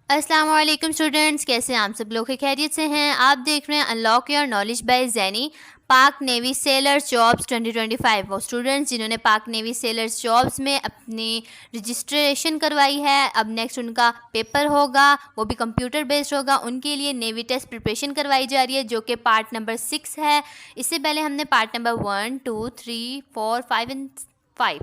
अस्सलाम वालेकुम स्टूडेंट्स, कैसे हैं आप सब लोग? खैरियत से हैं? आप देख रहे हैं अनलॉक योर नॉलेज बाय जैनी। पाक नेवी सेलर्स जॉब्स 2025। वो स्टूडेंट्स जिन्होंने पाक नेवी सेलर्स जॉब्स में अपनी रजिस्ट्रेशन करवाई है, अब नेक्स्ट उनका पेपर होगा, वो भी कंप्यूटर बेस्ड होगा। उनके लिए नेवी टेस्ट प्रिपरेशन करवाई जा रही है, जो कि पार्ट नंबर 6 है। इससे पहले हमने पार्ट नंबर 1, 2, 3, 4, 5 एंड 5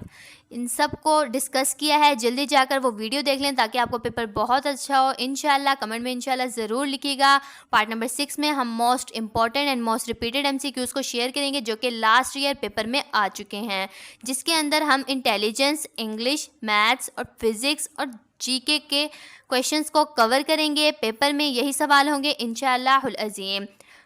इन सब को डिस्कस किया है। जल्दी जाकर वो वीडियो देख लें ताकि आपको पेपर बहुत अच्छा हो। इंशाल्लाह कमेंट में इंशाल्लाह ज़रूर लिखिएगा। पार्ट नंबर 6 में हम most important and most repeated MCQs को शेयर करेंगे, जो कि लास्ट ईयर पेपर में आ चुके हैं, जिसके अंदर हम इंटेलिजेंस, इंग्लिश, मैथ्स और फिज़िक्स और जीके के क्वेश्चंस को कवर करेंगे। पेपर में यही सवाल होंगे इंशाअल्लाहुल अज़ीम।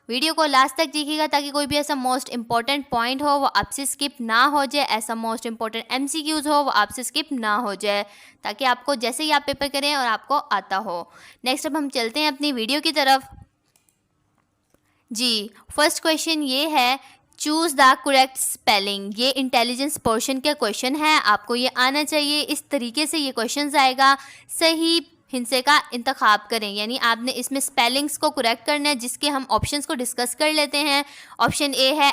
वीडियो को लास्ट तक देखिएगा ताकि कोई भी ऐसा मोस्ट इंपॉर्टेंट पॉइंट हो वो आपसे स्किप ना हो जाए, ऐसा मोस्ट इंपॉर्टेंट एमसीक्यूज़ हो वो आपसे स्किप ना हो जाए, ताकि आपको जैसे ही आप पेपर करें और आपको आता हो। नेक्स्ट अब हम चलते हैं अपनी वीडियो की तरफ। जी, फर्स्ट क्वेश्चन ये है, चूज़ द करेक्ट स्पेलिंग। ये इंटेलिजेंस पोर्शन का क्वेश्चन है, आपको ये आना चाहिए। इस तरीके से ये क्वेश्चन आएगा, सही हिंसे का इंतखाब करें, यानी आपने इसमें स्पेलिंग्स को करेक्ट करना है, जिसके हम ऑप्शंस को डिस्कस कर लेते हैं। ऑप्शन ए है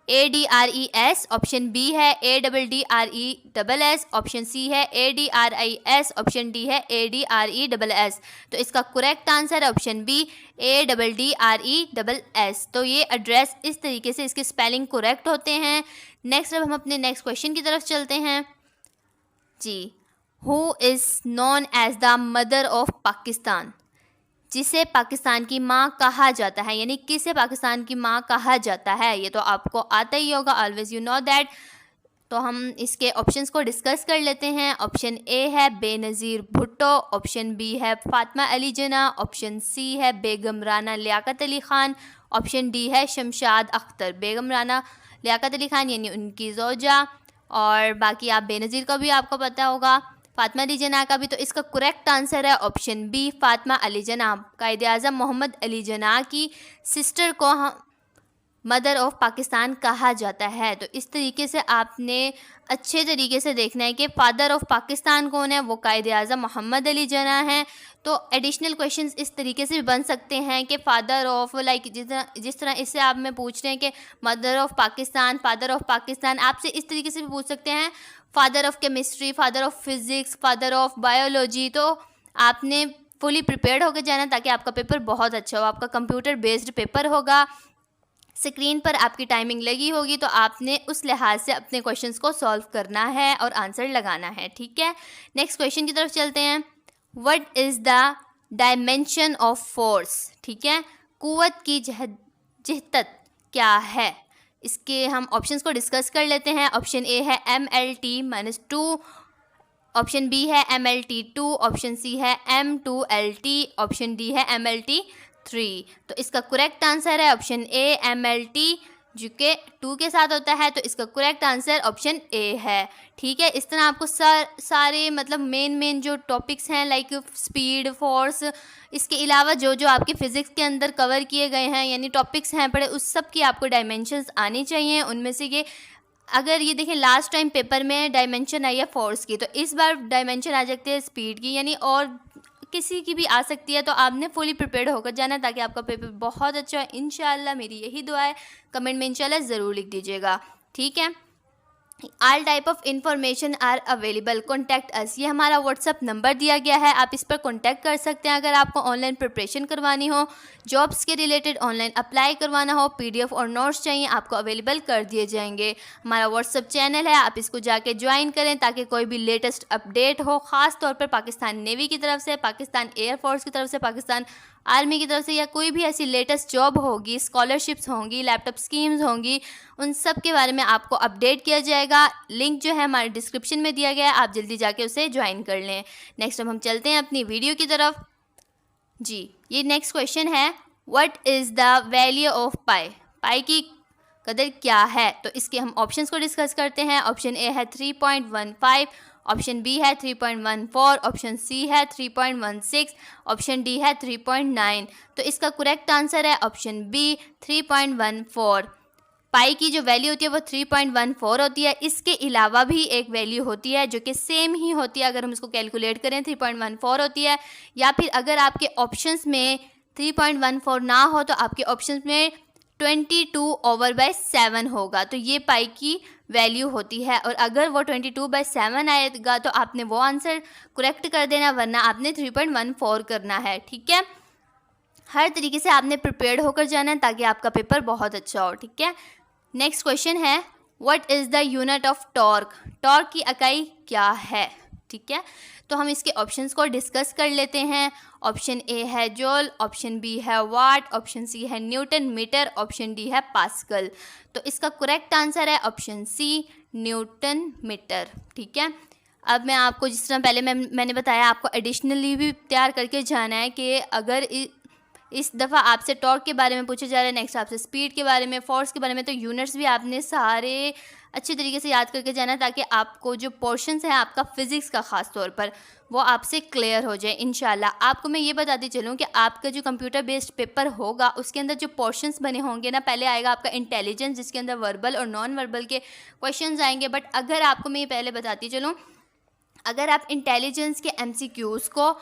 ADRES, ऑप्शन बी है ADDRESS, ऑप्शन सी है ADRIS, ऑप्शन डी है ADRESS। तो इसका करेक्ट आंसर है ऑप्शन बी ADDRESS। तो ये एड्रेस इस तरीके से इसके स्पेलिंग करेक्ट होते हैं। नेक्स्ट अब हम अपने नेक्स्ट क्वेश्चन की तरफ चलते हैं। जी, who is known as the mother of Pakistan, जिसे पाकिस्तान की माँ कहा जाता है, यानी किसे पाकिस्तान की माँ कहा जाता है, ये तो आपको आता ही होगा, ऑलवेज यू नो दैट। तो हम इसके ऑप्शंस को डिस्कस कर लेते हैं। ऑप्शन ए है बेनज़ीर भुट्टो, ऑप्शन बी है फातिमा अली जिन्ना, ऑप्शन सी है बेगम राना लियाकत अली ख़ान, ऑप्शन डी है शमशाद अख्तर। बेगम राना लियाकत अली ख़ान यानी उनकी ज़ौजा, और बाकी आप बेनज़ीर का भी आपको पता होगा, फातिमा अली जिन्ना का भी। तो इसका करेक्ट आंसर है ऑप्शन बी फातिमा अली जिन्ना। कायदे आज़म मोहम्मद अली जिन्ना की सिस्टर को मदर ऑफ पाकिस्तान कहा जाता है। तो इस तरीके से आपने अच्छे तरीके से देखना है कि फादर ऑफ पाकिस्तान कौन है, वो कायदे आज़म मोहम्मद अली जिन्ना है। तो एडिशनल क्वेश्चंस इस तरीके से भी बन सकते हैं कि फ़ादर ऑफ, लाइक जिस तरह इससे आप में पूछ रहे हैं कि mother of Pakistan, father of Pakistan, आपसे इस तरीके से भी पूछ सकते हैं father of chemistry, father of physics, father of biology. तो आपने फुली प्रिपेयर्ड होकर जाना ताकि आपका पेपर बहुत अच्छा हो। आपका कंप्यूटर बेस्ड पेपर होगा, स्क्रीन पर आपकी टाइमिंग लगी होगी, तो आपने उस लिहाज से अपने क्वेश्चंस को सॉल्व करना है और आंसर लगाना है, ठीक है। नेक्स्ट क्वेश्चन की तरफ चलते हैं। What is the dimension of force, ठीक है, कुव्वत की जिहदत क्या है। इसके हम ऑप्शंस को डिस्कस कर लेते हैं। ऑप्शन ए है MLT-2, ऑप्शन बी है MLT-2, ऑप्शन सी है M2LT, ऑप्शन डी है MLT-3। तो इसका करेक्ट आंसर है ऑप्शन ए MLT, जो कि 2 के साथ होता है। तो इसका करेक्ट आंसर ऑप्शन ए है, ठीक है। इस तरह आपको सारे मतलब मेन जो टॉपिक्स हैं, लाइक स्पीड, फोर्स, इसके अलावा जो जो आपके फ़िज़िक्स के अंदर कवर किए गए हैं, यानी टॉपिक्स हैं पढ़े, उस सब की आपको डायमेंशंस आनी चाहिए। उनमें से ये, अगर ये देखें लास्ट टाइम पेपर में डायमेंशन आई है फोर्स की, तो इस बार डायमेंशन आ सकती है स्पीड की, यानी और किसी की भी आ सकती है। तो आपने फुली प्रिपेयर्ड होकर जाना ताकि आपका पेपर बहुत अच्छा है। इंशाल्लाह मेरी यही दुआ है। कमेंट में इंशाल्लाह ज़रूर लिख दीजिएगा, ठीक है। All type of information are available, contact us, ये हमारा व्हाट्सअप नंबर दिया गया है, आप इस पर कॉन्टैक्ट कर सकते हैं। अगर आपको ऑनलाइन प्रिपरेशन करवानी हो, जॉब्स के रिलेटेड ऑनलाइन अप्लाई करवाना हो, PDF और नोट्स चाहिए, आपको अवेलेबल कर दिए जाएंगे। हमारा व्हाट्सअप चैनल है, आप इसको जाके ज्वाइन करें ताकि कोई भी लेटेस्ट अपडेट हो, ख़ास तौर पर पाकिस्तान नेवी की तरफ से, पाकिस्तान एयरफोर्स की तरफ से, पाकिस्तान आर्मी की तरफ से, या कोई भी ऐसी लेटेस्ट जॉब होगी, स्कॉलरशिप्स होंगी, लैपटॉप स्कीम्स होंगी, उन सब के बारे में आपको अपडेट किया जाएगा। लिंक जो है हमारे डिस्क्रिप्शन में दिया गया है, आप जल्दी जाके उसे ज्वाइन कर लें। नेक्स्ट अब हम चलते हैं अपनी वीडियो की तरफ। जी, ये नेक्स्ट क्वेश्चन है, what is the value of pi, pi की कदर क्या है। तो इसके हम ऑप्शंस को डिस्कस करते हैं। ऑप्शन ए है 3.15, ऑप्शन बी है 3.14, ऑप्शन सी है 3.16, ऑप्शन डी है 3.9। तो इसका करेक्ट आंसर है ऑप्शन बी 3.14। पाई की जो वैल्यू होती है वो 3.14 होती है। इसके अलावा भी एक वैल्यू होती है जो कि सेम ही होती है, अगर हम इसको कैलकुलेट करें 3.14 होती है। या फिर अगर आपके ऑप्शंस में 3.14 ना हो तो आपके ऑप्शंस में 22/7 होगा, तो ये पाई की वैल्यू होती है। और अगर वो 22/7 आएगा तो आपने वो आंसर करेक्ट कर देना, वरना आपने 3.14 करना है। ठीक है, हर तरीके से आपने प्रिपेयर्ड होकर जाना है ताकि आपका पेपर बहुत अच्छा हो। ठीक है, नेक्स्ट क्वेश्चन है what is the unit of torque. Torque की इकाई क्या है? ठीक है, तो हम इसके ऑप्शंस को डिस्कस कर लेते हैं। ऑप्शन ए है जूल, ऑप्शन बी है वाट, ऑप्शन सी है न्यूटन मीटर, ऑप्शन डी है पास्कल। तो इसका करेक्ट आंसर है ऑप्शन सी, न्यूटन मीटर। ठीक है, अब मैं आपको जिस तरह पहले मैंने बताया, आपको एडिशनली भी तैयार करके जाना है कि अगर इस दफ़ा आपसे टॉर्क के बारे में पूछा जा रहा है, नेक्स्ट आपसे स्पीड के बारे में, फोर्स के बारे में, तो यूनिट्स भी आपने सारे अच्छे तरीके से याद करके जाना है ताकि आपको जो पोर्शंस है आपका फिज़िक्स का ख़ास तौर पर वो आपसे क्लियर हो जाए इंशाल्लाह। आपको मैं ये बताती चलूँ कि आपका जो कंप्यूटर बेस्ड पेपर होगा उसके अंदर जो पोर्शंस बने होंगे ना, पहले आएगा आपका इंटेलिजेंस जिसके अंदर वर्बल और नॉन वर्बल के क्वेश्चंस आएंगे। बट अगर आपको मैं ये पहले बताती चलूँ, अगर आप इंटेलिजेंस के MCQs को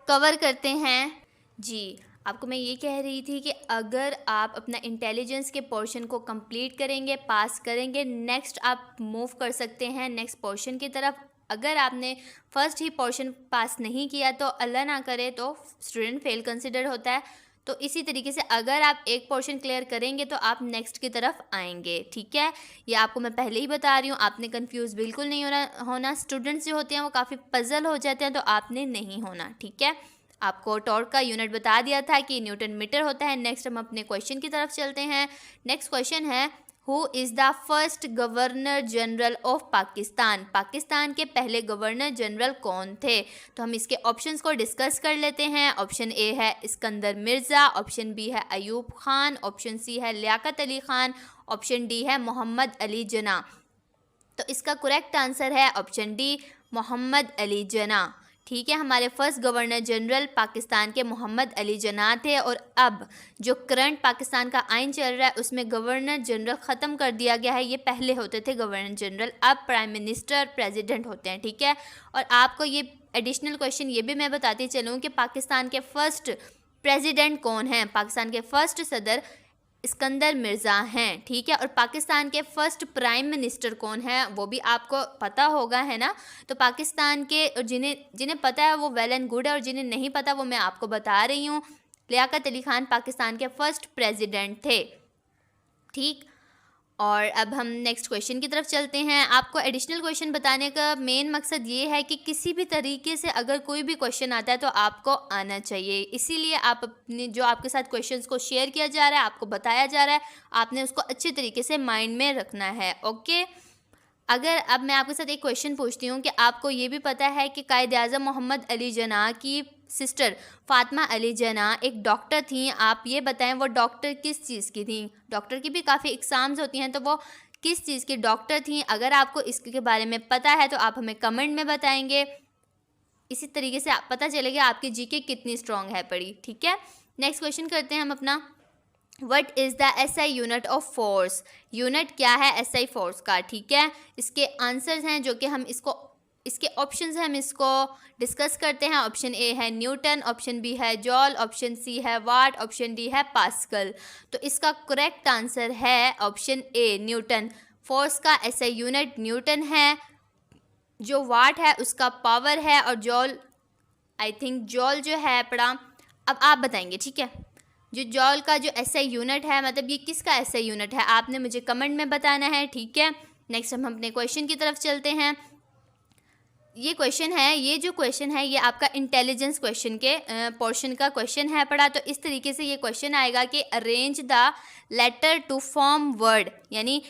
कवर करते हैं, जी आपको मैं ये कह रही थी कि अगर आप अपना इंटेलिजेंस के पोर्शन को कंप्लीट करेंगे, पास करेंगे, नेक्स्ट आप मूव कर सकते हैं नेक्स्ट पोर्शन की तरफ। अगर आपने फर्स्ट ही पोर्शन पास नहीं किया तो अल्लाह ना करे तो स्टूडेंट फेल कंसिडर होता है। तो इसी तरीके से अगर आप एक पोर्शन क्लियर करेंगे तो आप नेक्स्ट की तरफ आएंगे। ठीक है, ये आपको मैं पहले ही बता रही हूँ, आपने कंफ्यूज बिल्कुल नहीं होना। स्टूडेंट्स जो होते हैं वो काफ़ी पजल हो जाते हैं, तो आपने नहीं होना। ठीक है, आपको टॉर्क का यूनिट बता दिया था कि न्यूटन मीटर होता है। नेक्स्ट हम अपने क्वेश्चन की तरफ चलते हैं। नेक्स्ट क्वेश्चन है who is the first governor general of Pakistan. Pakistan के पहले गवर्नर जनरल कौन थे? तो हम इसके ऑप्शंस को डिस्कस कर लेते हैं। ऑप्शन ए है इस्कंदर मिर्ज़ा, ऑप्शन बी है अयूब खान, ऑप्शन सी है लियाकत अली खान, ऑप्शन डी है मोहम्मद अली जना। तो इसका करेक्ट आंसर है ऑप्शन डी, मोहम्मद अली जना। ठीक है, हमारे फर्स्ट गवर्नर जनरल पाकिस्तान के मोहम्मद अली जना थे। और अब जो करंट पाकिस्तान का आइन चल रहा है उसमें गवर्नर जनरल ख़त्म कर दिया गया है। ये पहले होते थे गवर्नर जनरल, अब प्राइम मिनिस्टर प्रेसिडेंट होते हैं। ठीक है, और आपको ये एडिशनल क्वेश्चन ये भी मैं बताती चलूँ कि पाकिस्तान के फर्स्ट प्रेसिडेंट कौन हैं। पाकिस्तान के फर्स्ट सदर इस्कंदर मिर्ज़ा हैं। ठीक है, और पाकिस्तान के फर्स्ट प्राइम मिनिस्टर कौन है वो भी आपको पता होगा, है ना। तो पाकिस्तान के, और जिन्हें पता है वो वेल एंड गुड है, और जिन्हें नहीं पता वो मैं आपको बता रही हूँ। लियाकत अली खान पाकिस्तान के फर्स्ट प्रेसिडेंट थे। ठीक, और अब हम नेक्स्ट क्वेश्चन की तरफ चलते हैं। आपको एडिशनल क्वेश्चन बताने का मेन मकसद ये है कि किसी भी तरीके से अगर कोई भी क्वेश्चन आता है तो आपको आना चाहिए। इसीलिए आप अपने जो आपके साथ क्वेश्चंस को शेयर किया जा रहा है, आपको बताया जा रहा है, आपने उसको अच्छे तरीके से माइंड में रखना है। ओके, अगर अब मैं आपके साथ एक क्वेश्चन पूछती हूँ कि आपको ये भी पता है कि कायद आज़म मोहम्मद अली जना की सिस्टर फातिमा अली जना एक डॉक्टर थी। आप ये बताएं वो डॉक्टर किस चीज़ की थी? डॉक्टर की भी काफ़ी एग्ज़ाम्स होती हैं, तो वो किस चीज़ की डॉक्टर थी? अगर आपको इसके बारे में पता है तो आप हमें कमेंट में बताएंगे। इसी तरीके से आप पता चलेगा आपकी जीके कितनी स्ट्रॉन्ग है पढ़ी। ठीक है, नेक्स्ट क्वेश्चन करते हैं हम अपना। What is the SI unit of force. Unit क्या है SI फोर्स का? ठीक है, इसके आंसर्स हैं जो कि हम इसके ऑप्शंस हैं, हम इसको डिस्कस करते हैं। ऑप्शन ए है न्यूटन, ऑप्शन बी है जॉल, ऑप्शन सी है वाट, ऑप्शन डी है पास्कल। तो इसका करेक्ट आंसर है ऑप्शन ए, न्यूटन। फोर्स का SI यूनिट न्यूटन है। जो वाट है उसका पावर है, और जॉल, आई थिंक जॉल जो है पढ़ा, अब आप बताएंगे। ठीक है, जो जॉल का जो SI यूनिट है, मतलब ये किसका SI यूनिट है, आपने मुझे कमेंट में बताना है। ठीक है, नेक्स्ट हम अपने क्वेश्चन की तरफ चलते हैं। ये जो क्वेश्चन है ये आपका इंटेलिजेंस क्वेश्चन के पोर्शन का क्वेश्चन है पढ़ा। तो इस तरीके से ये क्वेश्चन आएगा कि arrange the letter to form word, यानी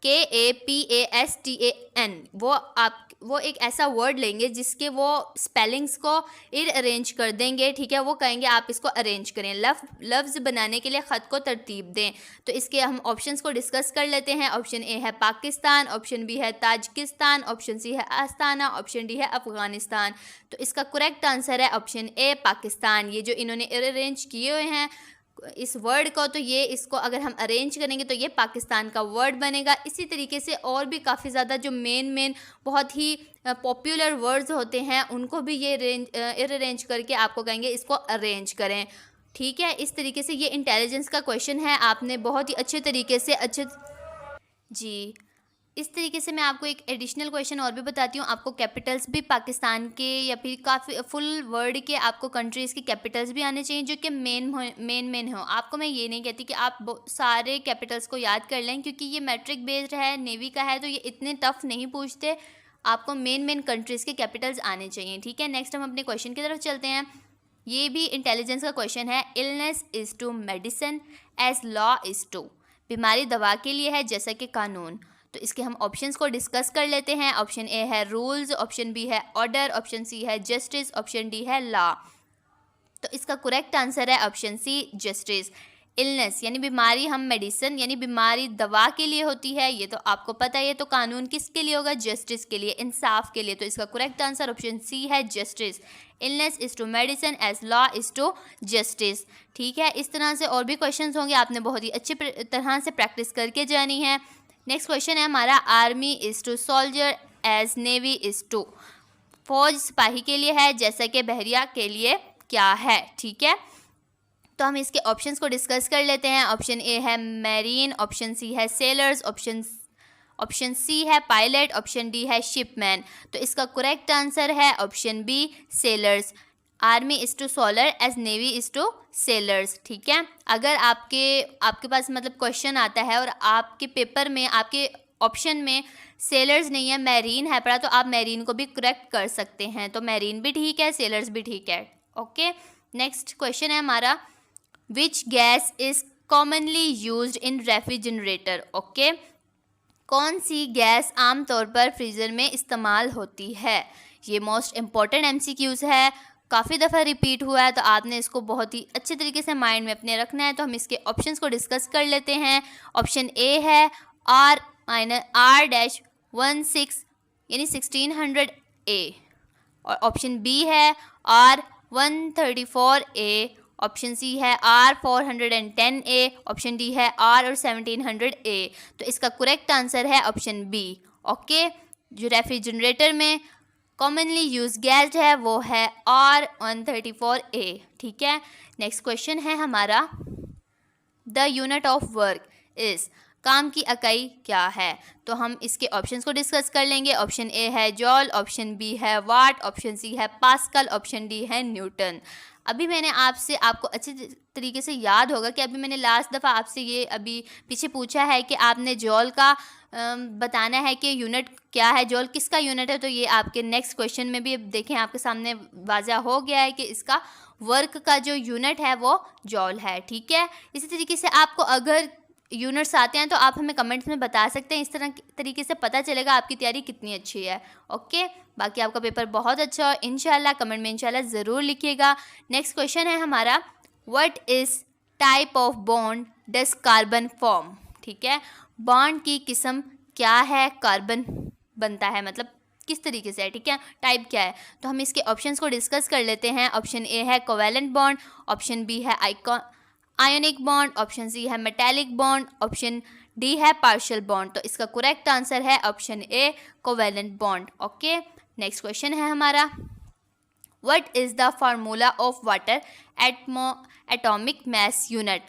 KAPASTAN। वो एक ऐसा वर्ड लेंगे जिसके वो स्पेलिंग्स को अरेंज कर देंगे। ठीक है, वो कहेंगे आप इसको अरेंज करें, लफ्ज़ बनाने के लिए ख़त को तरतीब दें। तो इसके हम ऑप्शंस को डिस्कस कर लेते हैं। ऑप्शन ए है पाकिस्तान, ऑप्शन बी है ताजिकिस्तान, ऑप्शन सी है आस्ताना, ऑप्शन डी है अफ़गानिस्तान। तो इसका करेक्ट आंसर है ऑप्शन ए, पाकिस्तान। ये जो इन्होंने अरेंज किए हुए हैं इस वर्ड को, तो ये इसको अगर हम अरेंज करेंगे तो ये पाकिस्तान का वर्ड बनेगा। इसी तरीके से और भी काफ़ी ज़्यादा जो मेन बहुत ही पॉपुलर वर्ड्स होते हैं उनको भी ये अरेंज करके आपको कहेंगे इसको अरेंज करें। ठीक है, इस तरीके से ये इंटेलिजेंस का क्वेश्चन है, आपने बहुत ही अच्छे तरीके से जी। इस तरीके से मैं आपको एक एडिशनल क्वेश्चन और भी बताती हूँ। आपको कैपिटल्स भी पाकिस्तान के या फिर काफ़ी फुल वर्ल्ड के आपको कंट्रीज़ की कैपिटल्स भी आने चाहिए जो कि मेन हो। आपको मैं ये नहीं कहती कि आप सारे कैपिटल्स को याद कर लें, क्योंकि ये मैट्रिक बेस्ड है, नेवी का है, तो ये इतने टफ नहीं पूछते। आपको मेन कंट्रीज़ के कैपिटल्स आने चाहिए। ठीक है, नेक्स्ट हम अपने क्वेश्चन की तरफ चलते हैं। ये भी इंटेलिजेंस का क्वेश्चन है। Illness is to medicine as law is to. बीमारी दवा के लिए है जैसा कि कानून। तो इसके हम ऑप्शंस को डिस्कस कर लेते हैं। ऑप्शन ए है रूल्स, ऑप्शन बी है ऑर्डर, ऑप्शन सी है जस्टिस, ऑप्शन डी है लॉ। तो इसका करेक्ट आंसर है ऑप्शन सी जस्टिस। इलनेस यानी बीमारी, हम मेडिसिन यानी बीमारी दवा के लिए होती है, ये तो आपको पता है। तो कानून किसके लिए होगा? जस्टिस के लिए, इंसाफ के लिए। तो इसका करेक्ट आंसर ऑप्शन सी है justice. Illness is to medicine as law is to justice. ठीक है, इस तरह से और भी क्वेश्चंस होंगे, आपने बहुत ही अच्छी तरह से प्रैक्टिस करके जानी है। नेक्स्ट क्वेश्चन है हमारा, army is to soldier as navy is to. फौज सिपाही के लिए है जैसा कि बहरिया के लिए क्या है। ठीक है, तो हम इसके ऑप्शंस को डिस्कस कर लेते हैं। ऑप्शन ए है मैरीन, ऑप्शन सी है सेलर्स, ऑप्शन सी है पायलट, ऑप्शन डी है शिपमैन। तो इसका करेक्ट आंसर है option B sailors. Army is to solar as navy is to sailors. ठीक है, अगर आपके पास मतलब क्वेश्चन आता है और आपके पेपर में आपके ऑप्शन में सेलर्स नहीं है, मैरीन है पड़ा, तो आप मैरीन को भी करेक्ट कर सकते हैं। तो मैरीन भी ठीक है, सेलर्स भी ठीक है। ओके, नेक्स्ट क्वेश्चन है हमारा, which gas is commonly used in refrigerator. Okay, कौन सी गैस आमतौर पर फ्रीज़र में इस्तेमाल होती है? ये मोस्ट इम्पॉर्टेंट MCQs है, काफ़ी दफ़ा रिपीट हुआ है, तो आपने इसको बहुत ही अच्छे तरीके से माइंड में अपने रखना है। तो हम इसके ऑप्शंस को डिस्कस कर लेते हैं। ऑप्शन ए है R-16 यानी 1600A, और ऑप्शन बी है R-134A, ऑप्शन सी है R-410A, ऑप्शन डी है R और 1700A। तो इसका करेक्ट आंसर है ऑप्शन बी। ओके, जो रेफ्रिजरेटर में कॉमनली यूज गैस है वो है R-134A। ठीक है, नेक्स्ट क्वेश्चन है हमारा, the unit of work is, काम की इकाई क्या है? तो हम इसके ऑप्शंस को डिस्कस कर लेंगे। ऑप्शन ए है जॉल, ऑप्शन बी है वाट, ऑप्शन सी है पास्कल, ऑप्शन डी है न्यूटन। अभी मैंने आपको अच्छे तरीके से याद होगा कि अभी मैंने लास्ट दफ़ा आपसे ये अभी पीछे पूछा है कि आपने जॉल का बताना है कि यूनिट क्या है, जॉल किसका यूनिट है। तो ये आपके नेक्स्ट क्वेश्चन में भी देखें आपके सामने वाज़ा हो गया है कि इसका वर्क का जो यूनिट है वो जॉल है। ठीक है, इसी तरीके से आपको अगर यूनिट्स आते हैं तो आप हमें कमेंट्स में बता सकते हैं, इस तरीके से पता चलेगा आपकी तैयारी कितनी अच्छी है। ओके, बाकी आपका पेपर बहुत अच्छा हो इंशाल्लाह, कमेंट में इंशाल्लाह ज़रूर लिखिएगा। नेक्स्ट क्वेश्चन है हमारा, what is type of bond does carbon form. ठीक है, बॉन्ड की किस्म क्या है, कार्बन बनता है मतलब किस तरीके से है। ठीक है, टाइप क्या है, तो हम इसके ऑप्शंस को डिस्कस कर लेते हैं। ऑप्शन ए है कोवैलेंट बॉन्ड, ऑप्शन बी है आयोनिक बॉन्ड, ऑप्शन सी है मेटालिक बॉन्ड, ऑप्शन डी है पार्शियल बॉन्ड। तो इसका करेक्ट आंसर है option A covalent bond. Okay, next question है हमारा, what is the formula of water atomic mass unit.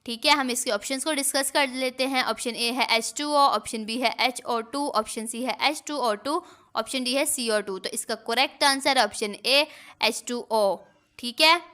ठीक है, हम इसके ऑप्शंस को डिस्कस कर लेते हैं। ऑप्शन ए है H2O, ऑप्शन बी है HO2, ऑप्शन सी है H2O2, ऑप्शन डी है CO2। तो इसका करेक्ट आंसर है ऑप्शन ए H2O। ठीक है,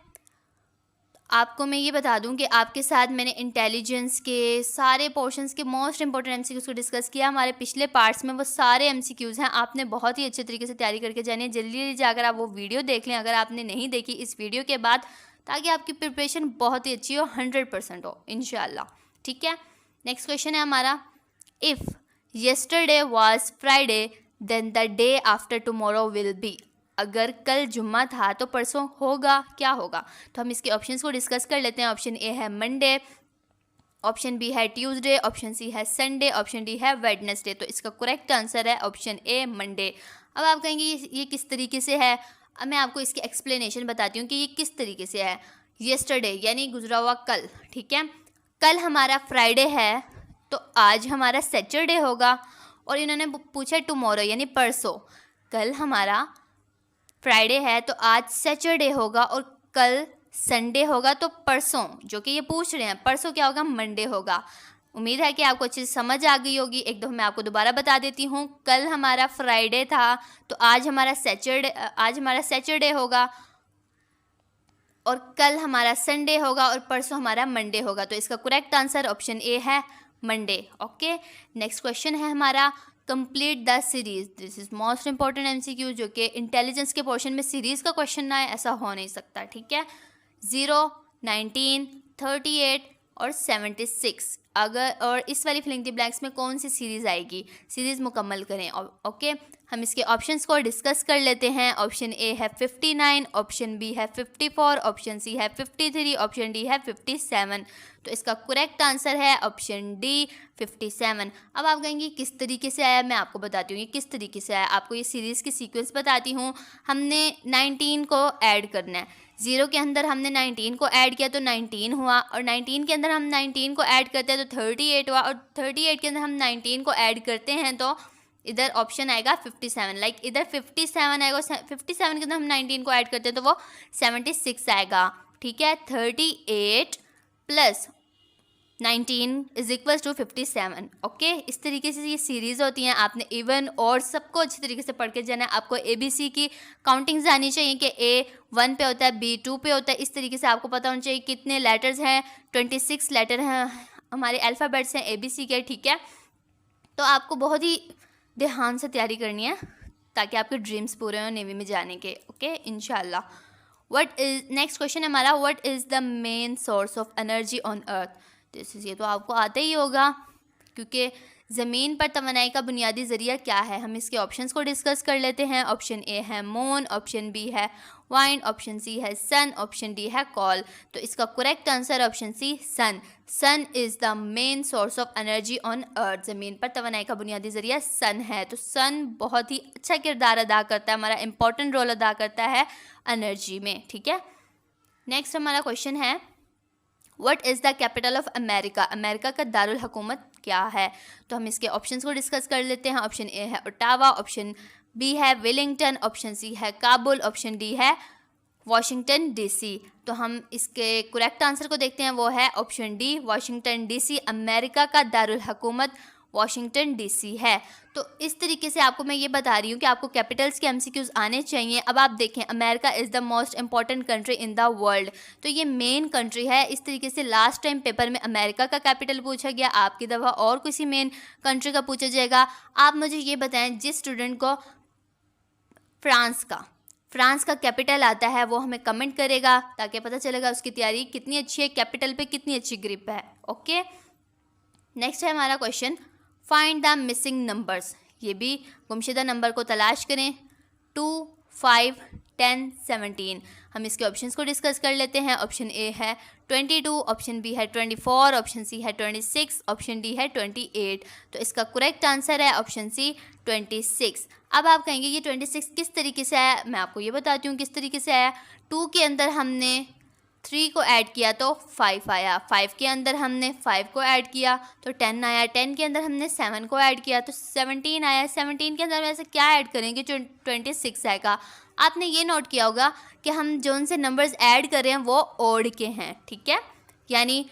आपको मैं ये बता दूं कि आपके साथ मैंने इंटेलिजेंस के सारे पोर्शंस के मोस्ट इंपॉर्टेंट MCQs को डिस्कस किया। हमारे पिछले पार्ट्स में वो सारे MCQs हैं, आपने बहुत ही अच्छे तरीके से तैयारी करके जानी है। जल्दी जाकर आप वो वीडियो देख लें अगर आपने नहीं देखी इस वीडियो के बाद, ताकि आपकी प्रिपरेशन बहुत ही अच्छी हो, 100% हो इंशाल्लाह। ठीक है, नेक्स्ट क्वेश्चन है हमारा, if yesterday was Friday then the day after tomorrow will be. अगर कल जुम्मा था तो परसों होगा क्या होगा? तो हम इसके ऑप्शंस को डिस्कस कर लेते हैं। ऑप्शन ए है मंडे, ऑप्शन बी है ट्यूसडे, ऑप्शन सी है संडे, ऑप्शन डी है वेडनेसडे। तो इसका करेक्ट आंसर है ऑप्शन ए मंडे। अब आप कहेंगे ये किस तरीके से है? अब मैं आपको इसकी एक्सप्लेनेशन बताती हूँ कि ये किस तरीके से है। येस्टरडे यानी गुजरा हुआ कल, ठीक है। कल हमारा फ्राइडे है तो आज हमारा सैटरडे होगा। और इन्होंने पूछा टुमारो यानी परसों। कल हमारा फ्राइडे है तो आज सैटरडे होगा, और कल संडे होगा तो परसों, जो कि ये पूछ रहे हैं, परसों क्या होगा, मंडे होगा। उम्मीद है कि आपको अच्छे से समझ आ गई होगी। एक दफ़ा मैं आपको दोबारा बता देती हूँ। कल हमारा फ्राइडे था तो आज हमारा सैटरडे होगा, और कल हमारा संडे होगा, और परसों हमारा मंडे होगा। तो इसका करेक्ट आंसर ऑप्शन ए है, मंडे। ओके, नेक्स्ट क्वेश्चन है हमारा, complete the series. This is most important MCQ, जो कि इंटेलिजेंस के पोर्शन में सीरीज का क्वेश्चन ना है, ऐसा हो नहीं सकता, ठीक है। 0, 19, 38 और 76, अगर और इस वाली फिलिंग द ब्लैंक्स में कौन सी सीरीज़ आएगी, सीरीज़ मुकम्मल करें। ओके, हम इसके ऑप्शंस को डिस्कस कर लेते हैं। ऑप्शन ए है 59, ऑप्शन बी है 54, ऑप्शन सी है 53, ऑप्शन डी है 57। तो इसका करेक्ट आंसर है ऑप्शन डी, 57। अब आप कहेंगे किस तरीके से आया, मैं आपको बताती हूँ ये किस तरीके से आया। आपको ये सीरीज़ की सीक्वेंस बताती हूँ। हमने 19 को ऐड करना है, 0 के अंदर हमने 19 को ऐड किया तो 19 हुआ, और 19 के अंदर हम 19 को ऐड करते हैं तो 38 हुआ, और 38 के अंदर हम 19 को ऐड करते हैं तो इधर ऑप्शन आएगा 57। लाइक इधर 57 आएगा, 57 के अंदर हम 19 को ऐड करते हैं तो वो 76 आएगा, ठीक है। 38 plus 19 is equal to 57। Okay, इस तरीके से ये सीरीज़ होती हैं। आपने इवन और सबको अच्छी तरीके से पढ़ के जाना है। आपको ABC की काउंटिंग्स आनी चाहिए कि A 1 पे होता है, B 2 पे होता है। इस तरीके से आपको पता होना चाहिए कितने लेटर्स हैं। 26 लेटर हैं हमारे अल्फ़ाबेट्स हैं ABC के, ठीक है। तो आपको बहुत ही ध्यान से तैयारी करनी है ताकि आपके ड्रीम्स पूरे हों नेवी में जाने के। ओके, इंशाल्लाह। व्हाट इज नेक्स्ट क्वेश्चन हमारा, what is the main source of energy on अर्थ। ये तो आपको आता ही होगा, क्योंकि ज़मीन पर तवानाई का बुनियादी ज़रिया क्या है। हम इसके ऑप्शंस को डिस्कस कर लेते हैं। ऑप्शन ए है मून, ऑप्शन बी है वाइंड, ऑप्शन सी है सन, ऑप्शन डी है कॉल। तो इसका correct answer option C, sun. Sun is the main source of energy on earth. ज़मीन पर तवानाई का बुनियादी ज़रिया सन है। तो सन बहुत ही अच्छा किरदार अदा करता है, हमारा इंपॉर्टेंट रोल अदा करता है एनर्जी में, ठीक है। नेक्स्ट हमारा क्वेश्चन है, what is the capital of America. America का दारुल हुकूमत क्या है। तो हम इसके ऑप्शंस को डिस्कस कर लेते हैं। ऑप्शन ए है ओटावा, ऑप्शन बी है वेलिंगटन, ऑप्शन सी है काबुल, ऑप्शन डी है वाशिंगटन DC। तो हम इसके करेक्ट आंसर को देखते हैं, वो है option D, Washington DC। America का दारुल हुकूमत वाशिंगटन DC है। तो इस तरीके से आपको मैं ये बता रही हूँ कि आपको कैपिटल्स के MCQs आने चाहिए। अब आप देखें, America is the most important country in the world, तो ये मेन कंट्री है। इस तरीके से लास्ट टाइम पेपर में अमेरिका का कैपिटल पूछा गया, आपकी दफ़ा और किसी मेन कंट्री का पूछा जाएगा। आप मुझे ये बताएं, जिस स्टूडेंट को फ्रांस का कैपिटल आता है वो हमें कमेंट करेगा, ताकि पता चलेगा उसकी तैयारी कितनी अच्छी है, कैपिटल पे कितनी अच्छी ग्रिप है। ओके, नेक्स्ट है हमारा question, find the missing numbers. ये भी गुमशुदा नंबर को तलाश करें। 2, 5, 10, 17। हम इसके ऑप्शंस को डिस्कस कर लेते हैं। ऑप्शन ए है 22, ऑप्शन बी है 24, ऑप्शन सी है 26, ऑप्शन डी है 28। तो इसका करेक्ट आंसर है ऑप्शन सी, 26। अब आप कहेंगे ये 26 किस तरीके से आया, मैं आपको ये बताती हूँ किस तरीके से आया। 2 के अंदर हमने 3 को ऐड किया तो 5 आया, 5 के अंदर हमने 5 को ऐड किया तो 10 आया, 10 के अंदर हमने 7 को ऐड किया तो 17 आया, 17 के अंदर वैसे क्या ऐड करेंगे, 26 आएगा। आपने ये नोट किया होगा कि हम जो उनसे नंबर्स ऐड कर रहे हैं वो ओड के हैं, ठीक है। यानी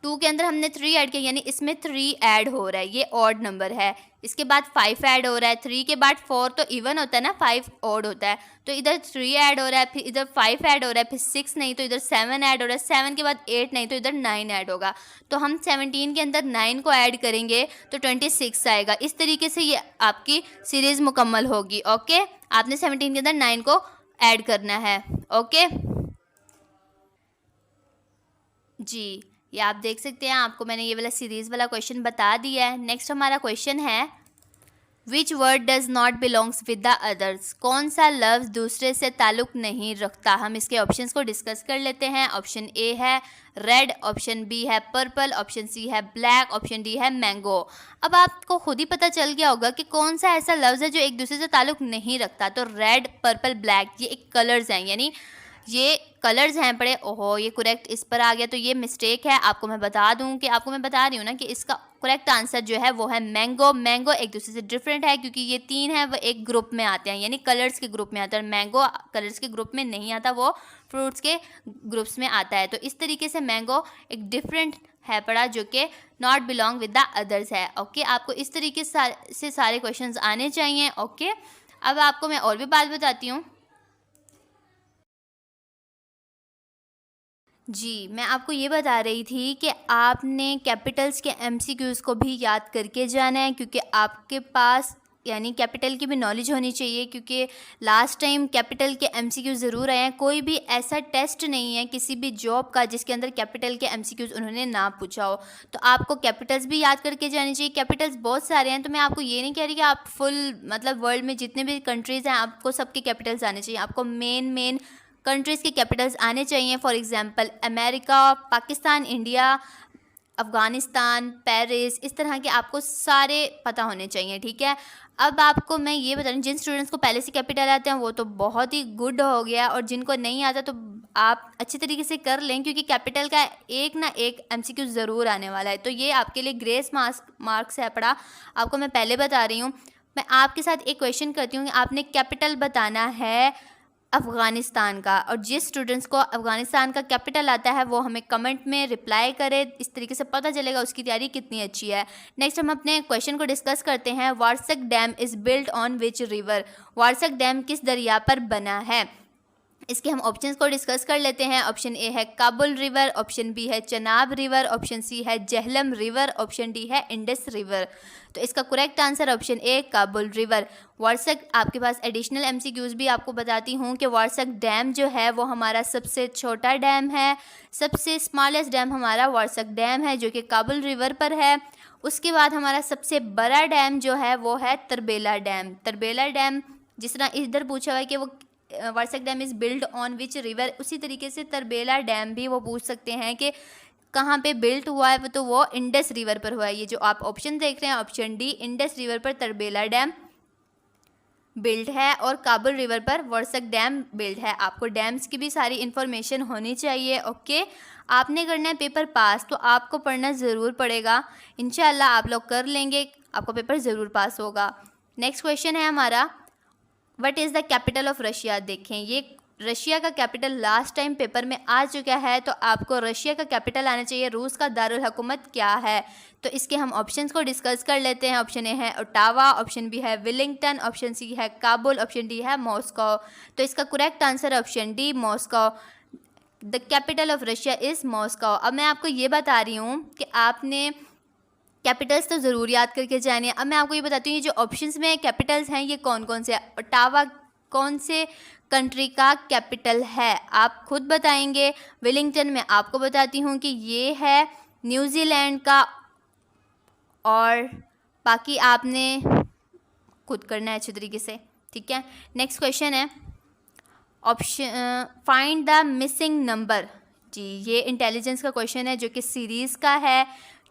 2 के अंदर हमने 3 ऐड किया, यानी इसमें 3 ऐड हो रहा है, ये ऑड नंबर है। इसके बाद 5 ऐड हो रहा है, 3 के बाद 4 तो इवन होता है ना, 5 ऑड होता है, तो इधर 3 ऐड हो रहा है, फिर इधर 5 ऐड हो रहा है, फिर 6 नहीं तो इधर 7 ऐड हो रहा है, 7 के बाद 8 नहीं तो इधर 9 ऐड होगा। तो हम 17 के अंदर 9 को ऐड करेंगे तो 26 आएगा। इस तरीके से ये आपकी सीरीज़ मुकम्मल होगी। ओके, आपने 17 के अंदर 9 को ऐड करना है। ओके जी, ये आप देख सकते हैं, आपको मैंने ये वाला सीरीज़ वाला क्वेश्चन बता दिया है। नेक्स्ट हमारा क्वेश्चन है, which word does not belongs with the others. कौन सा लफ्ज़ दूसरे से ताल्लुक़ नहीं रखता। हम इसके ऑप्शंस को डिस्कस कर लेते हैं। ऑप्शन ए है रेड, ऑप्शन बी है पर्पल, ऑप्शन सी है ब्लैक, ऑप्शन डी है मैंगो। अब आपको खुद ही पता चल गया होगा कि कौन सा ऐसा लफ्ज़ है जो एक दूसरे से ताल्लुक़ नहीं रखता। तो रेड, पर्पल, ब्लैक ये एक कलर्स हैं, यानी ये कलर्स हैं पड़े, ओहो ये करेक्ट इस पर आ गया, तो ये मिस्टेक है। आपको मैं बता दूं कि आपको मैं बता रही हूँ ना कि इसका करेक्ट आंसर जो है वो है मैंगो। मैंगो एक दूसरे से डिफरेंट है क्योंकि ये तीन है वो एक ग्रुप में आते हैं, यानी कलर्स के ग्रुप में आता है। मैंगो कलर्स के ग्रुप में नहीं आता, वो फ्रूट्स के ग्रुप्स में आता है। तो इस तरीके से मैंगो एक डिफरेंट है पड़ा जो कि not belong with the others है। ओके, आपको इस तरीके से सारे क्वेश्चंस आने चाहिए। ओके, अब आपको मैं और भी बात बताती हूँ। जी, मैं आपको ये बता रही थी कि आपने कैपिटल्स के एमसीक्यूज़ को भी याद करके जाना है, क्योंकि आपके पास यानी कैपिटल की भी नॉलेज होनी चाहिए, क्योंकि लास्ट टाइम कैपिटल के एमसीक्यूज़ ज़रूर आए हैं। कोई भी ऐसा टेस्ट नहीं है किसी भी जॉब का जिसके अंदर कैपिटल के एमसीक्यूज़ उन्होंने ना पूछा हो। तो आपको कैपिटल्स भी याद करके जाने चाहिए। कैपिटल्स बहुत सारे हैं, तो मैं आपको ये नहीं कह रही कि आप फुल मतलब वर्ल्ड में जितने भी कंट्रीज़ हैं आपको सबके कैपिटल्स आने चाहिए। आपको मेन कंट्रीज़ के कैपिटल्स आने चाहिए। For example America, Pakistan, India, Afghanistan, Paris, इस तरह के आपको सारे पता होने चाहिए। ठीक है, अब आपको मैं ये बता रही हूँ, जिन स्टूडेंट्स को पहले से कैपिटल आते हैं वो तो बहुत ही गुड हो गया, और जिनको नहीं आता तो आप अच्छी तरीके से कर लें, क्योंकि कैपिटल का एक ना एक एमसीक्यू ज़रूर आने वाला है। तो ये आपके लिए ग्रेस मार्क्स है पड़ा, आपको मैं पहले बता रही हूँ। मैं आपके साथ एक क्वेश्चन करती हूँ कि आपने कैपिटल बताना है अफ़गानिस्तान का, और जिस स्टूडेंट्स को अफ़गानिस्तान का कैपिटल आता है वो हमें कमेंट में रिप्लाई करे। इस तरीके से पता चलेगा उसकी तैयारी कितनी अच्छी है। नेक्स्ट हम अपने क्वेश्चन को डिस्कस करते हैं। Warsak dam is built on which river? Warsak dam किस दरिया पर बना है? इसके हम ऑप्शंस को डिस्कस कर लेते हैं। ऑप्शन ए है काबुल रिवर, ऑप्शन बी है चनाब रिवर, ऑप्शन सी है जहलम रिवर, ऑप्शन डी है इंडस रिवर। तो इसका correct answer option A Kabul river. Warsak, आपके पास एडिशनल एमसीक्यूज़ भी आपको बताती हूँ कि वारसक डैम जो है वो हमारा सबसे छोटा डैम है। सबसे स्मॉलेस्ट डैम हमारा वारसक डैम है जो कि काबुल रिवर पर है। उसके बाद हमारा सबसे बड़ा डैम जो है वो है तरबेला डैम। तरबेला डैम, जिस तरह इधर पूछा हुआ है कि वो Warsak dam is build on which river, उसी तरीके से तरबेला डैम भी वो पूछ सकते हैं कि कहाँ पे बिल्ट हुआ है, तो वो इंडस रिवर पर हुआ है। ये जो आप ऑप्शन देख रहे हैं ऑप्शन डी, इंडस रिवर पर तरबेला डैम बिल्ड है और काबुल रिवर पर वारसक डैम बिल्ड है। आपको डैम्स की भी सारी इन्फॉर्मेशन होनी चाहिए। ओके, आपने करना है पेपर पास, तो आपको पढ़ना ज़रूर पड़ेगा। इंशाल्लाह आप लोग कर लेंगे, आपको पेपर ज़रूर पास होगा। नेक्स्ट क्वेश्चन है हमारा, what is the capital of Russia? देखें, ये रशिया का कैपिटल लास्ट टाइम पेपर में आ चुका है, तो आपको रशिया का कैपिटल आना चाहिए। रूस का दारुल हुकूमत क्या है? तो इसके हम ऑप्शंस को डिस्कस कर लेते हैं। ऑप्शन ए है ओटावा, ऑप्शन बी है विलिंगटन, ऑप्शन सी है काबुल, ऑप्शन डी है मॉस्को। तो इसका correct answer option D Moscow. The capital of Russia is Moscow. अब मैं आपको ये बता रही हूँ कि आपने कैपिटल्स तो ज़रूर याद करके जाने। अब मैं आपको ये बताती हूँ, ये जो ऑप्शंस में कैपिटल्स हैं ये कौन कौन से हैं। ओटावा कौन से कंट्री का कैपिटल है? आप खुद बताएंगे। वेलिंगटन मैं आपको बताती हूँ कि ये है न्यूजीलैंड का, और बाकी आपने खुद करना है अच्छे तरीके से। ठीक है, नेक्स्ट क्वेश्चन है option find the missing number. जी, ये इंटेलिजेंस का क्वेश्चन है जो कि सीरीज़ का है।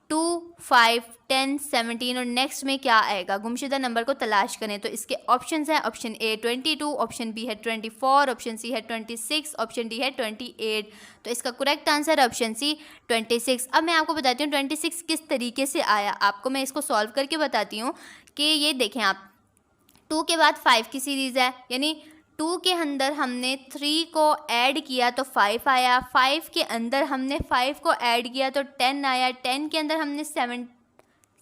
2, 5, 10, 17 और नेक्स्ट में क्या आएगा? गुमशुदा नंबर को तलाश करें। तो इसके ऑप्शंस हैं ऑप्शन ए 22, ऑप्शन बी है 24, ऑप्शन सी है 26, ऑप्शन डी है 28। तो इसका करेक्ट आंसर ऑप्शन सी 26। अब मैं आपको बताती हूँ 26 किस तरीके से आया। आपको मैं इसको सॉल्व करके बताती हूँ कि ये देखें आप, 2 के बाद 5 की सीरीज़ है, यानी 2 के अंदर हमने 3 को ऐड किया तो 5 आया, 5 के अंदर हमने 5 को ऐड किया तो 10 आया, 10 के अंदर हमने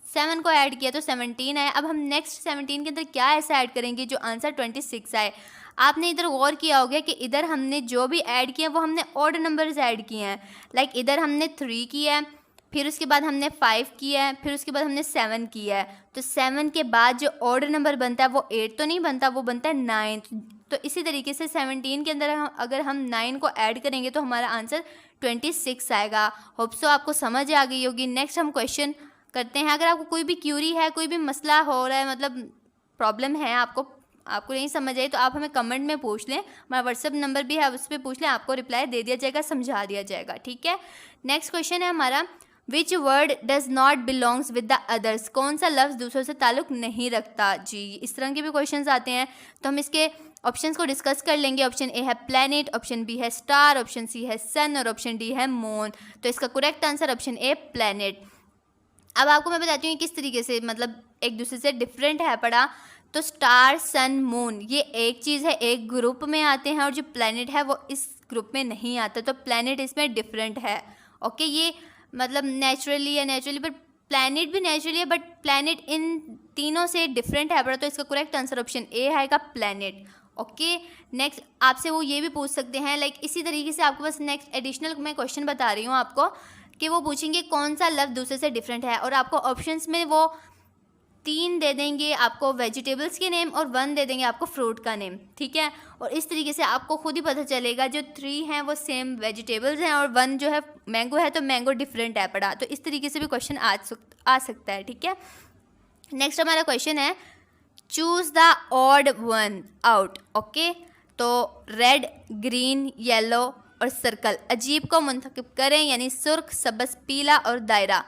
7 को ऐड किया तो 17 आया। अब हम नेक्स्ट 17 के अंदर क्या ऐसा ऐड करेंगे जो आंसर 26 आए। आपने इधर गौर किया होगा कि इधर हमने जो भी ऐड किया वो हमने ऑड नंबर्स ऐड किए हैं। लाइक इधर हमने 3 किया है, फिर उसके बाद हमने 5 किया है, फिर उसके बाद हमने 7 किया है। तो 7 के बाद जो ऑड नंबर बनता है वो 8 तो नहीं बनता, वो बनता है 9। तो इसी तरीके से 17 के अंदर अगर हम 9 को ऐड करेंगे तो हमारा आंसर 26 आएगा। होप सो आपको समझ आ गई होगी। नेक्स्ट हम क्वेश्चन करते हैं। अगर आपको कोई भी क्यूरी है, कोई भी मसला हो रहा है, मतलब प्रॉब्लम है, आपको नहीं समझ आई, तो आप हमें कमेंट में पूछ लें। हमारा व्हाट्सअप नंबर भी है, उस पर पूछ लें, आपको रिप्लाई दे दिया जाएगा, समझा दिया जाएगा। ठीक है, नेक्स्ट क्वेश्चन है हमारा, which word does not belongs with the others, कौन सा लफ्ज़ दूसरों से ताल्लुक़ नहीं रखता। जी, इस तरह के भी क्वेश्चंस आते हैं, तो हम इसके ऑप्शंस को डिस्कस कर लेंगे। ऑप्शन ए है प्लैनेट, ऑप्शन बी है स्टार, ऑप्शन सी है सन और ऑप्शन डी है मून। तो इसका करेक्ट आंसर ऑप्शन ए प्लैनेट। अब आपको मैं बताती हूँ किस तरीके से मतलब एक दूसरे से डिफरेंट है पढ़ा। तो स्टार, सन, मून ये एक चीज़ है, एक ग्रुप में आते हैं, और जो प्लैनेट है वो इस ग्रुप में नहीं आता, तो प्लैनेट इसमें डिफरेंट है। ओके, ये मतलब नेचुरली या नेचुरली, बट प्लैनेट भी नेचुरली है, बट प्लैनेट इन तीनों से डिफरेंट है पड़ा, तो इसका करेक्ट आंसर ऑप्शन ए आएगा प्लैनेट। ओके, नेक्स्ट आपसे वो ये भी पूछ सकते हैं, लाइक इसी तरीके से आपको बस नेक्स्ट एडिशनल मैं क्वेश्चन बता रही हूँ आपको, कि वो पूछेंगे कौन सा लफ्ज़ दूसरे से डिफरेंट है, और आपको ऑप्शंस में वो 3 दे देंगे आपको वेजिटेबल्स के नेम और 1 दे देंगे आपको फ्रूट का नेम, ठीक है। और इस तरीके से आपको खुद ही पता चलेगा जो 3 हैं वो सेम वेजिटेबल्स हैं, और 1 जो है मैंगो है, तो मैंगो डिफरेंट है पड़ा। तो इस तरीके से भी क्वेश्चन आ सकता है, ठीक है। नेक्स्ट हमारा क्वेश्चन है choose the odd one out. Okay, तो रेड, ग्रीन, येलो और सर्कल, अजीब को मुंतखब करें, यानी सुर्ख, सब्ज़, पीला और दायरा।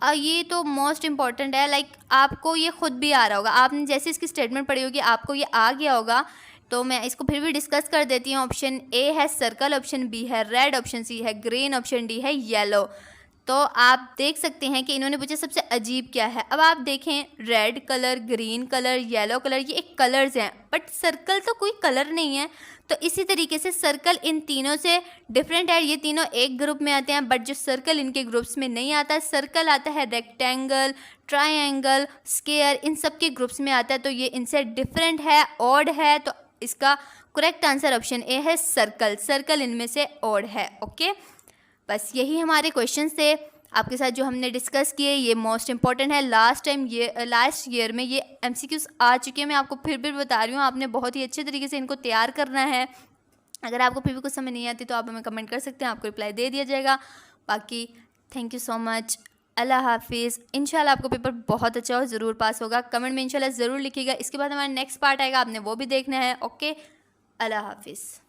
ये तो मोस्ट इम्पॉर्टेंट है, लाइक आपको ये खुद भी आ रहा होगा, आपने जैसे इसकी स्टेटमेंट पढ़ी होगी आपको ये आ गया होगा, तो मैं इसको फिर भी डिस्कस कर देती हूँ। ऑप्शन ए है सर्कल, ऑप्शन बी है रेड, ऑप्शन सी है ग्रीन, ऑप्शन डी है येलो। तो आप देख सकते हैं कि इन्होंने पूछा सबसे अजीब क्या है। अब आप देखें, red colour, green colour, yellow colour, ये एक कलर्स हैं, बट सर्कल तो कोई कलर नहीं है। तो इसी तरीके से सर्कल इन तीनों से डिफरेंट है, ये तीनों एक ग्रुप में आते हैं, बट जो सर्कल इनके ग्रुप्स में नहीं आता, सर्कल आता है रेक्टेंगल, ट्रायंगल, स्क्वायर, इन सब के ग्रुप्स में आता है, तो ये इनसे डिफरेंट है, ऑड है। तो इसका करेक्ट आंसर ऑप्शन ए है सर्कल, सर्कल इनमें से ऑड है। ओके, बस यही हमारे क्वेश्चन थे आपके साथ जो हमने डिस्कस किए, ये मोस्ट इंपॉर्टेंट है। लास्ट ईयर में ये एमसीक्यूज आ चुके हैं, मैं आपको फिर भी बता रही हूँ, आपने बहुत ही अच्छे तरीके से इनको तैयार करना है। अगर आपको फिर भी कुछ समझ नहीं आती तो आप हमें कमेंट कर सकते हैं, आपको रिप्लाई दे दिया जाएगा। बाकी थैंक यू सो मच, अल्लाह हाफिज़। इंशाल्लाह आपको पेपर बहुत अच्छा और ज़रूर पास होगा, कमेंट में इंशाल्लाह ज़रूर लिखिएगा। इसके बाद हमारा नेक्स्ट पार्ट आएगा, आपने वो भी देखना है। ओके, अल्लाह हाफिज़।